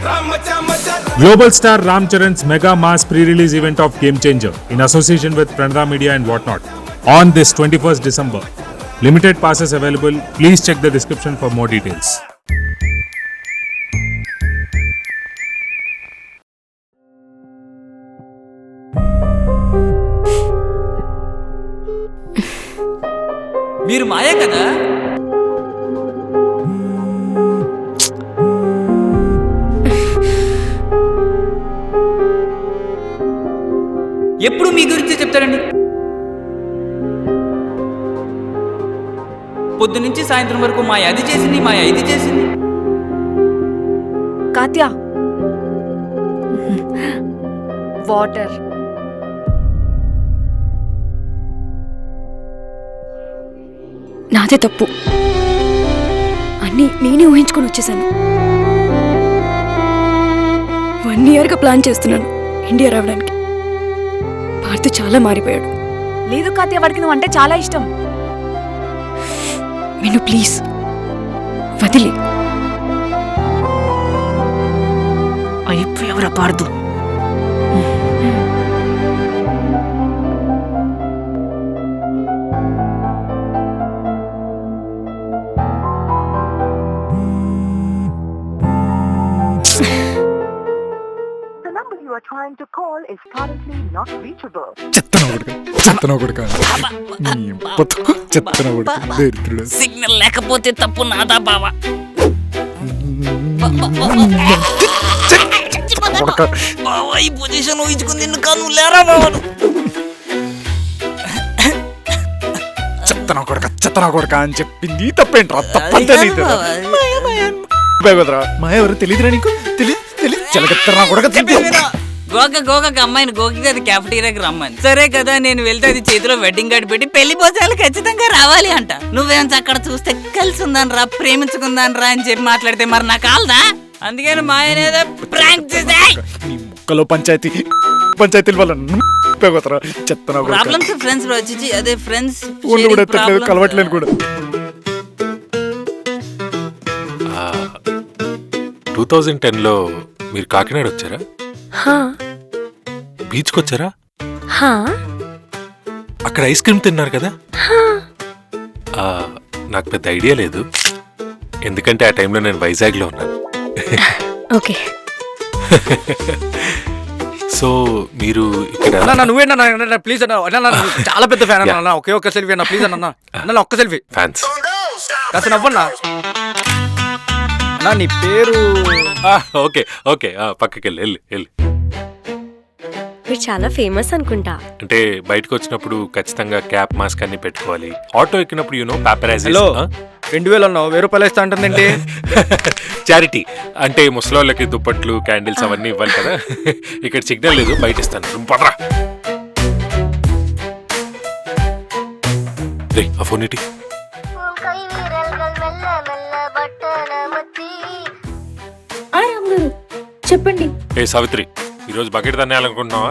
Global star Ram Charan's mega mass pre-release event of Game Changer in association with Pranada Media and whatnot on this 21st December. Limited passes available. Please check the description for more details. మీరు మాయా కదా? ఎప్పుడు మీ గురించే చెప్తారండి. పొద్దు నుంచి సాయంత్రం వరకు మాయ అది చేసింది, మాయ ఇది చేసింది. కాత్య వాటర్. నాదే తప్పు, అన్నీ నేనే ఊహించుకొని వచ్చేసాను. 1 yearగా ప్లాన్ చేస్తున్నాను ఇండియా రావడానికి. పార్థు చాలా మారిపోయాడు. లేదు కాత్య, వాడికి నువ్వు అంటే చాలా ఇష్టం. మెను ప్లీజ్ వదిలే. అయిపోయావురా Parthu. Trying to call is currently not reachable. Signal లేకపోతే తప్పు నాదా బావా. బావా ఈ పొజిషన్ ఊహించుకుని నిన్ను కాను లేరా బావను. చెత్తనా కొడక అని చెప్పింది తప్పేంట్రా? తప్పంతా మాయ ఎవరు తెలియదురా నీకు? తెలియదు. గోక అమ్మాయిని గోకి అది క్యాఫెటీరియాకి రమ్మని. సరే కదా, నేను వెళ్తే అది చేతిలో వెడ్డింగ్ కార్డు పెట్టి పెళ్లి భోజనాలు ఖచ్చితంగా రావాలి అంట. నువ్వేంత అక్కడ చూస్తే కలిసి ఉందని రా, ప్రేమించుకుందాని రా అని చెప్పి మాట్లాడితే మరి నాకు కాలదా? అందుకని మా ఆయన ప్రాంక్ చేసాయి. ముక్కలో పంచాయతీల వల్ల ప్రాబ్లమ్స్ ఫ్రెండ్స్ లో వచ్చి అదే ఫ్రెండ్స్ కలవట్లేదు కూడా. 2010లో మీరు కాకినాడ వచ్చారా? బీచ్కి వచ్చారా? అక్కడ ఐస్ క్రీమ్ తిన్నారు కదా? నాకు పెద్ద ఐడియా లేదు, ఎందుకంటే ఆ టైంలో నేను వైజాగ్లో ఉన్నాను. ఓకే. సో మీరు ఇక్కడ నువ్వేనా? ప్లీజ్ అన్న, చాలా పెద్ద ఫ్యాన్ అన్న. ఒక్క సెల్ఫీ అన్న ప్లీజ్ అన్న, ఒక్క సెల్ఫీ. ఫ్యాన్స్ కాస్త నవ్వన్నా. నీ పేరు? ఓకే ఓకే, పక్కకి వెళ్ళి. మీరు చాలా ఫేమస్ అనుకుంటా. అంటే బయటకు వచ్చినప్పుడు ఖచ్చితంగా క్యాప్ మాస్క్ అన్ని పెట్టుకోవాలి. ఆటో ఎక్కినప్పుడు పాపరాజీ. 2000 అన్నావు, 1000 రూపాయలు ఇస్తా అంటుందండి. చారిటీ అంటే ముసలోళ్ళకి దుప్పట్లు, క్యాండిల్స్ అవన్నీ ఇవ్వాలి కదా. ఇక్కడ సిగ్నల్ లేదు, బయట ఇస్తాను. పడరా రే, ఆ ఫోన్ ఇటీ. చెప్పండి. ఏ సావిత్రి, ఈరోజు బకెట్ తన్నేయాలనుకుంటున్నావా?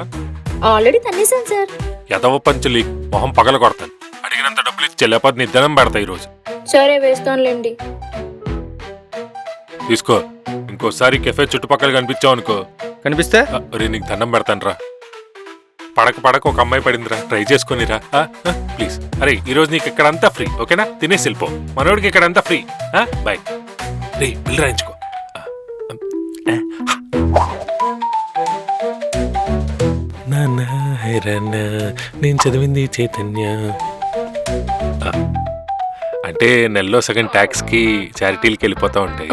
ఆల్రెడీ తన్నేసాను సార్. ఎదవ పంచులి మొహం పగల కొడతాను. అడిగినంత డబ్బులు ఇచ్చి లేకపోతే నీ ధనం పెడతా ఈరోజు. సరే వేస్తానులేండి. తీసుకో. ఇంకోసారి కెఫే చుట్టుపక్కల కనిపించావు అనుకో. కనిపిస్తే రే నీకు దండం పెడతాను రా. పడక ఒక అమ్మాయి పడిందిరా, ట్రై చేసుకునిరా ప్లీజ్. అరే ఈరోజు నీకు ఇక్కడంతా ఫ్రీ, ఓకేనా? తినేసి వెళ్ళిపో. మనోడికి ఇక్కడంతా ఫ్రీ. బాయ్. రే బిల్ రాయించుకో. నేను చదివింది చైతన్య. అంటే నెలలో సగం ట్యాక్స్ కి చారిటీలకి వెళ్ళిపోతా ఉంటాయి.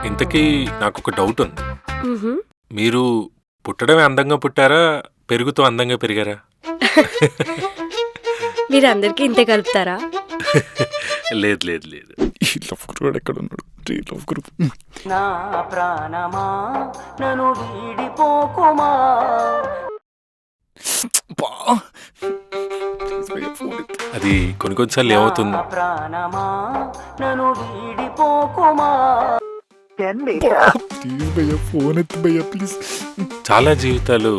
ఇంతకీ నాకు ఒక డౌట్ ఉంది. మీరు పుట్టడమే అందంగా పుట్టారా, పెరుగుతూ అందంగా పెరిగారా? మీరు అందరికి ఇంతే కలుపుతారా? లేదు లేదు లేదు. ఎక్కడ ఉన్నాడు? నా ప్రాణమా నన్ను వీడిపోకుమా. అది కొన్నిసార్లు ఏమవుతుంది, ప్రాణమా నన్ను వీడిపోకుమా. చాలా జీవితాలు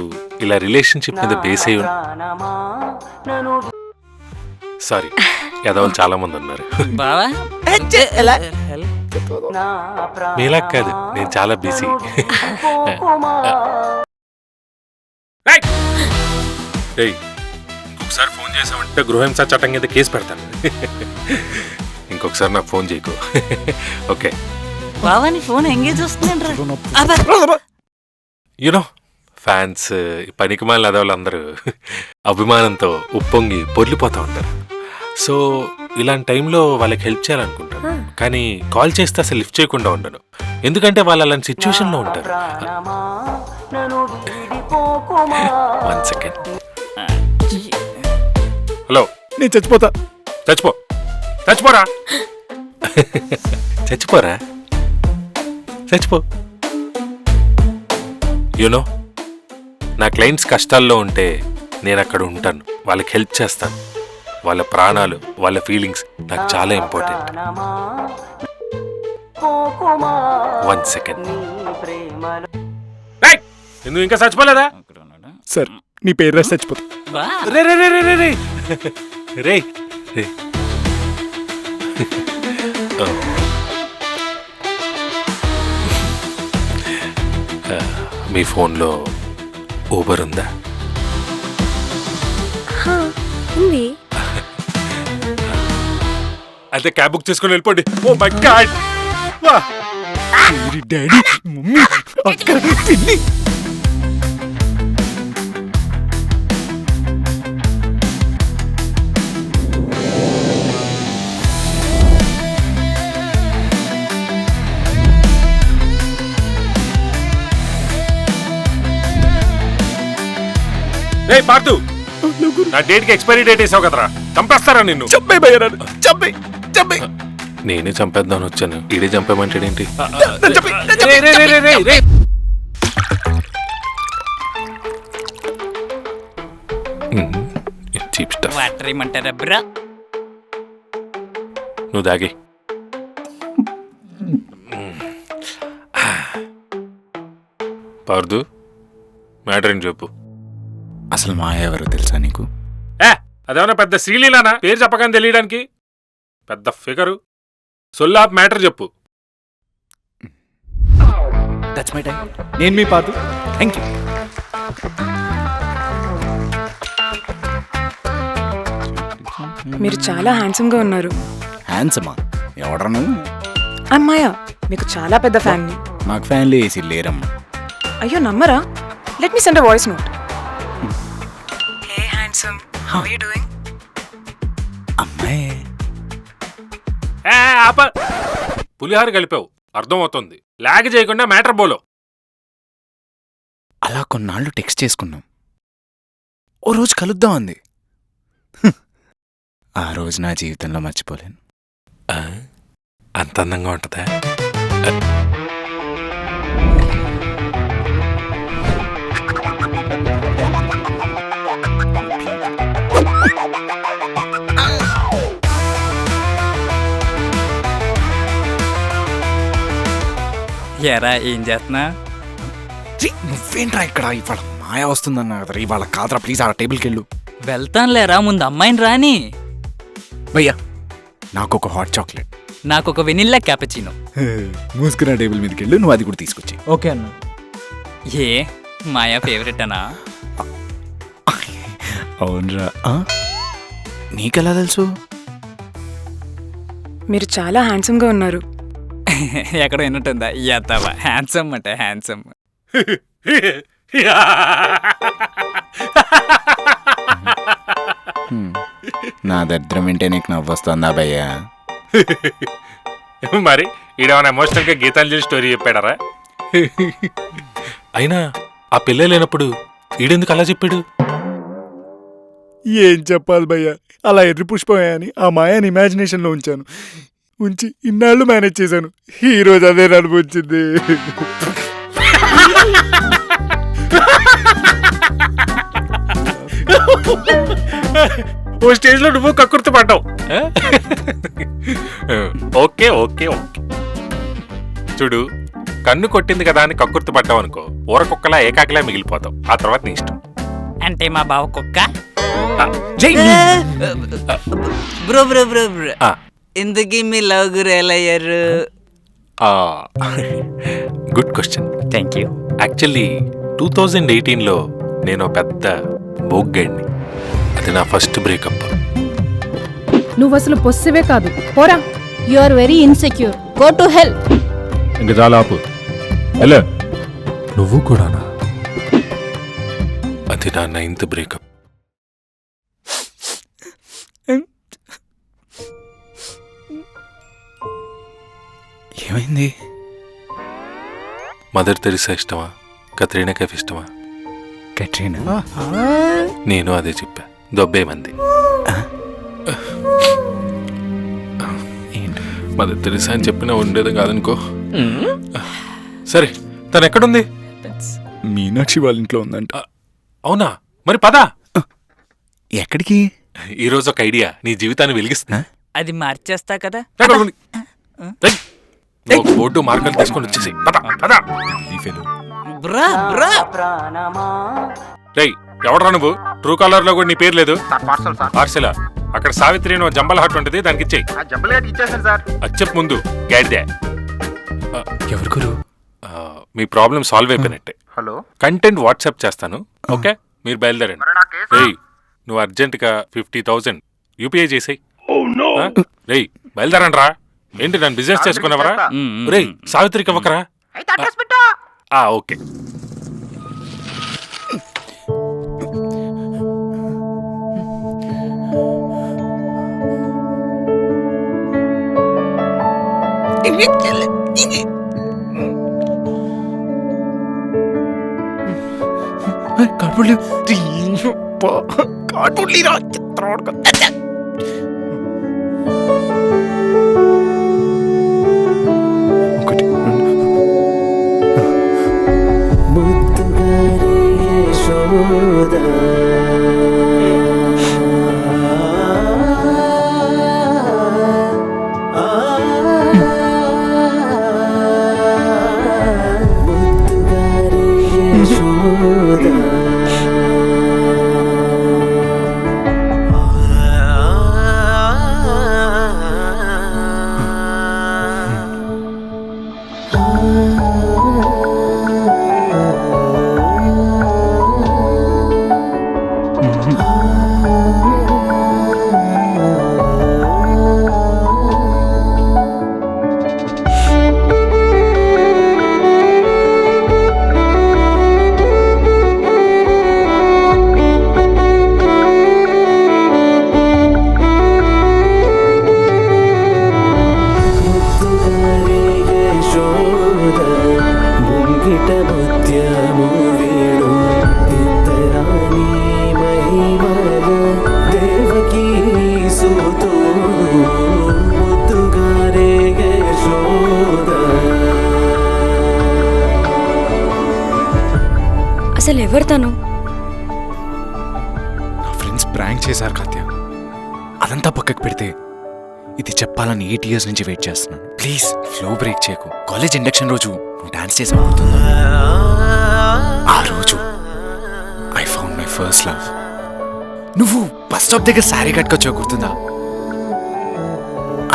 ఇలా రిలేషన్షిప్ మీద బేస్ అయ్యి. సారీ, యాదవులు చాలా మంది ఉన్నారు. బావా నా ప్రాణమా మీలా కాదు, నేను చాలా బిజీ. నన్ను వీడిపోకుమా. ఇంకొకసారి ఫోన్ చేసామంటే గృహహింస చట్టం కింద కేసు పెడతాను. ఇంకొకసారి నాకు ఫోన్ చేయకు. ఓకే. బావాని ఫోన్ ఎంగేజ్ వస్తుందండి. యునో ఫ్యాన్స్, పనికిమాలిన అదవులందరూ అభిమానంతో ఉప్పొంగి పొర్లిపోతూ ఉంటారు. సో ఇలాంటి టైంలో వాళ్ళకి హెల్ప్ చేయాలనుకుంటాను, కానీ కాల్ చేస్తే అసలు లిఫ్ట్ చేయకుండా ఉండను. ఎందుకంటే వాళ్ళు అలాంటి సిచ్యువేషన్లో ఉంటారు. ప్రాణమా నన్ను వీడిపోకుమా. 1 సెకండ్. హలో, నేను చచ్చిపోతా. చచ్చిపోరా. చచ్చిపోరా, చచ్చిపో. యునో నా క్లయింట్స్ కష్టాల్లో ఉంటే నేను అక్కడ ఉంటాను, వాళ్ళకి హెల్ప్ చేస్తాను. వాళ్ళ ప్రాణాలు, వాళ్ళ ఫీలింగ్స్ నాకు చాలా ఇంపార్టెంట్. ప్రాణమా పోకుమా. 1 సెకండ్. నీ ప్రేమలో నువ్వు ఇంకా చచ్చిపోలేదా? సార్ నీ పేరు రాసి చచ్చిపోతా. బా రే రే రే రే రే రే రే రే. మీ ఫోన్లో ఊబర్ ఉందా? ఉంది. అయితే క్యాబ్ బుక్ చేసుకొని వెళ్ళిపోండి. Oh my God. Daddy, mummy, అక్క, పిన్ని. రే పార్తు, నా డేట్ కి ఎక్స్పైరీ డేట్ వేసావు కదరా, చంపేస్తారా నిన్ను? చంపే భయ్యా, చంపే. నేనే చంపేద్దామని వచ్చాను, ఈడే చంపేమంటాడేంటి? Cheap stuff. వాటర్ ఏమంటారా బ్రా? నువ్వు దాగి. పార్దు, మ్యాటర్ ఏంటి చెప్పు. అసలు మాయ ఎవరో తెలుసా నీకు? అదేమన్నా పెద్ద శ్రీలీలానా పేరు చెప్పగానే తెలియడానికి? పెద్ద ఫిగరు. సొల్లాప్ మ్యాటర్ చెప్పు. That's my time. నేను మీ పాదు. Thank you. మీరు చాలా హ్యాండ్సమ్ గా ఉన్నారు. హ్యాండ్సమా? ఎవడను? అమ్మాయ, మీకు చాలా పెద్ద ఫ్యామిలీ. మాకు ఫ్యాన్లు వేసి లేరమ్మా. అయ్యో నమ్మరా? Let me send a voice note. Hey handsome, how are you doing? అమ్మాయి ఆప. పులిహార కలిపావు, అర్థం అవుతుంది. లాగ్ చేయకుండా మ్యాటర్ బోలో. అలా కొన్నాళ్ళు టెక్స్ట్ చేసుకున్నాం. ఓ రోజు కలుద్దాం అంది. ఆ రోజు నా జీవితంలో మర్చిపోలేను. అంత అందంగా ఉంటుందా? ఎరా ఏం చేస్తున్నా? నువ్వేంట్రా ఇక్కడ? ఇవాళ మాయ వస్తుందన్నా కదా. ఇవాళ కాదరా, ప్లీజ్ ఆ టేబుల్కి వెళ్ళు. వెళ్తానులేరా, ముందు అమ్మాయిని రాని. భయ్యా, నాకు ఒక హాట్ చాక్లెట్. నాకు ఒక వెనిల్లా క్యాపచినో. మూసుకున్న టేబుల్ మీదకి వెళ్ళు, నువ్వు అది కూడా తీసుకొచ్చి. ఓకే అన్న. ఏ మాయా ఫేవరెట్ అనా? అవునరా. నీకెలా తెలుసు? మీరు చాలా హ్యాండ్సమ్ గా ఉన్నారు. ఎక్కడ విన్నట్టుందా? ఎత్తావా హ్యాండ్సమ్ అంటే హ్యాండ్సమ్. నా దరిద్రం వింటే నీకు నవ్వొస్తుందా భయ్యా? మరి ఈడేమైనా ఎమోషనల్ గా గీతాంజలి స్టోరీ చెప్పాడరా? అయినా ఆ పిల్ల లేనప్పుడు ఈడెందుకు అలా చెప్పాడు? ఏం చెప్పాలి భయ్యా, అలా ఎర్రి పుష్పమే అని ఆ మాయాని ఇమాజినేషన్లో ఉంచి ఇన్నాళ్ళు మేనేజ్ చేశాను. ఈ రోజు అదే అనిపించింది. ఓ స్టేజ్ లో నువ్వు కక్కుర్తి పడ్డావు. Okay okay okay. చూడు, కన్ను కొట్టింది కదా అని కక్కుర్తి పడ్డావు అనుకో, ఊరకుక్కలా ఏకాకిలా మిగిలిపోతావు. ఆ తర్వాత నీ ఇష్టం. అంటే మా బావ కుక్క. జై బ్రో బ్రో బ్రో బ్రో, ఇందుకీ మీ లవ్ గురు ఎలా అయ్యారు? Good question. Thank you. Actually 2018లో నేను పెద్ద బోగ్గండి. అది నా ఫస్ట్ బ్రేకప్. నువ్వు అసలు పొస్సివే కాదు, పోరా. You are very insecure. Go to hell. ఇంక చాలా ఆపు. హలో, నువ్వు కూడానా? అది నా 9th బ్రేకప్. ఏమైంది? మదర్ తెరిసా ఇష్టమా, కత్రీనా కైఫ్ ఇష్టమా? కట్రీనా. నేను అదే చెప్పా. దొబ్బేమంది. ఏంటి? మదర్ తెరిసా అని చెప్పినా ఉండేది కాదనుకో. సరే, తను ఎక్కడుంది? మీనాక్షి వాళ్ళ ఇంట్లో ఉందంట. అవునా? మరి పద. ఎక్కడికి? ఈరోజు ఒక ఐడియా నీ జీవితాన్ని వెలిగిస్తున్నా. అది మార్చేస్తా కదా. ఒక బోర్డు మార్కర్ తీసుకొని వచ్చేసి పద పద. బ్రా బ్రా. ప్రాణమా రేయ్, ఎవడరా నువ్వు? ట్రూ కాలర్ లో కూడా నీ పేరు లేదు. పార్సలా? అక్కడ సావిత్రి అని జంబల్ హాట్ ఉంటుంది, దానికి ఇచ్చేయి. అది చెప్పు ముందు. గాడిదే. ఎవరు గురు? మీ ప్రాబ్లం సాల్వ్ అయిపోయినట్టే. హలో, కంటెంట్ వాట్సాప్ చేస్తాను. ఓకే, మీరు బయలుదేరండి. రేయ్, నువ్వు అర్జెంటుగా 50,000 యూపీఐ చేసేయి. రేయ్, బయలుదేరండి రా. ఏంటి, నన్ను బిజినెస్ చేసుకున్నావరా? రేయ్, సావిత్రికి ఇవ్వకరా. ఓకే. ఒకటి అసలు ఎవరు తను? నా ఫ్రెండ్స్ ప్రాంక్ చేశారు కాత్య. అదంతా పక్కకు పెడితే ఇది చెప్పాలని 8 years నుంచి వెయిట్ చేస్తున్నాను. ప్లీజ్ ఫ్లో బ్రేక్ చేయకు. కాలేజ్ ఇండక్షన్ రోజు నువ్వు డాన్స్ చేసి అవుతుందా? ఆ రోజు I found my first love. నువ్వు బస్ స్టాప్ దగ్గర శారీ కట్టుకొచ్చా గుర్తుందా?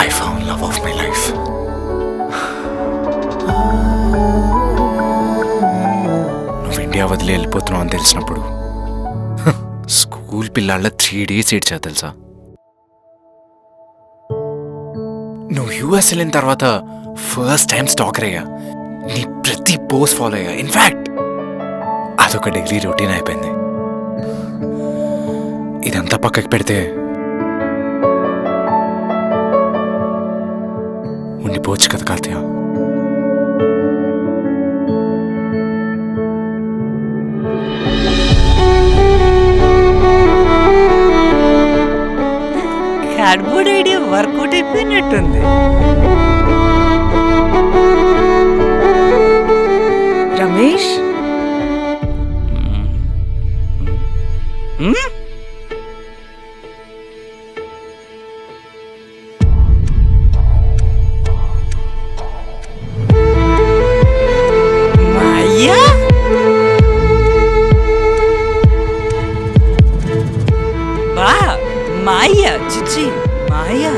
I found love of my life. నువ్వు ఇండియా వదిలి వెళ్ళిపోతున్నావు అని తెలిసినప్పుడు స్కూల్ పిల్లాళ్ళ 3 days ఏడ్చా తెలుసా? నువ్వు యూఎస్ వెళ్ళిన తర్వాత ఫస్ట్ టైం స్టాకర్ అయ్యా. నీ ప్రతి పోస్ట్ ఫాలో అయ్యా. ఇన్ఫాక్ట్ అదొక డైలీ రొటీన్ అయిపోయింది. ఇదంతా పక్కకి పెడితే ఉండిపోవచ్చు కదా కాత్య. కార్డ్బోర్డ్ ఐడియా వర్కౌట్ అయిపోయినట్టుంది. రమేష్, మాయా, బా మాయా, చిచ్చి మాయా.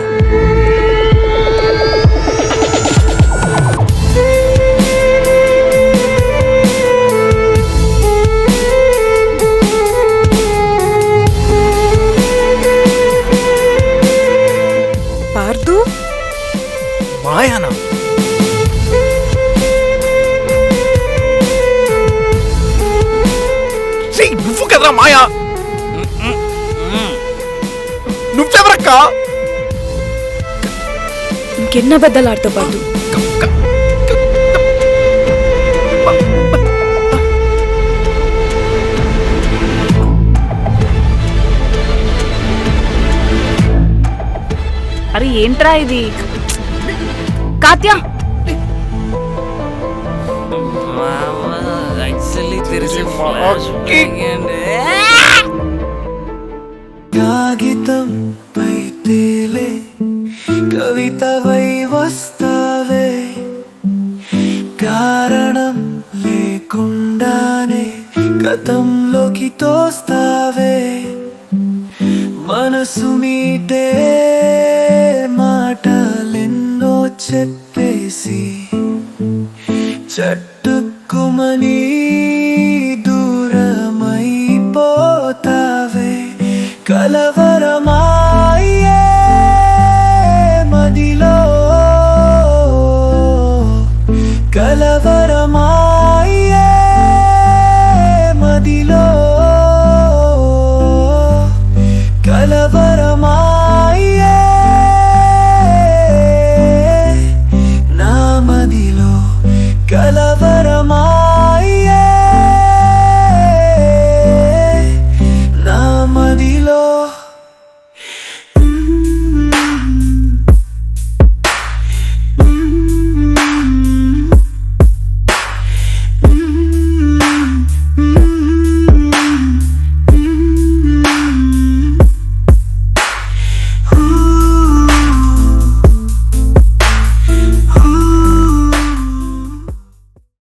ఇంకెన్న బద్దలాడితో పాటు అరే ఏంట్రా ఇది కాత్య యాక్చువల్లీ తెలిసి ఫ్లాష్ కాగితం పై తేలే కవితవై వస్తావే కారణం లేకుండానే గతంలోకి తోస్తావే మనసు మీటే మాటలెన్నో చెప్పేసి చట్టుకుమని దూరమైపోతావే కలవరమాయే మదిలో కలవరమా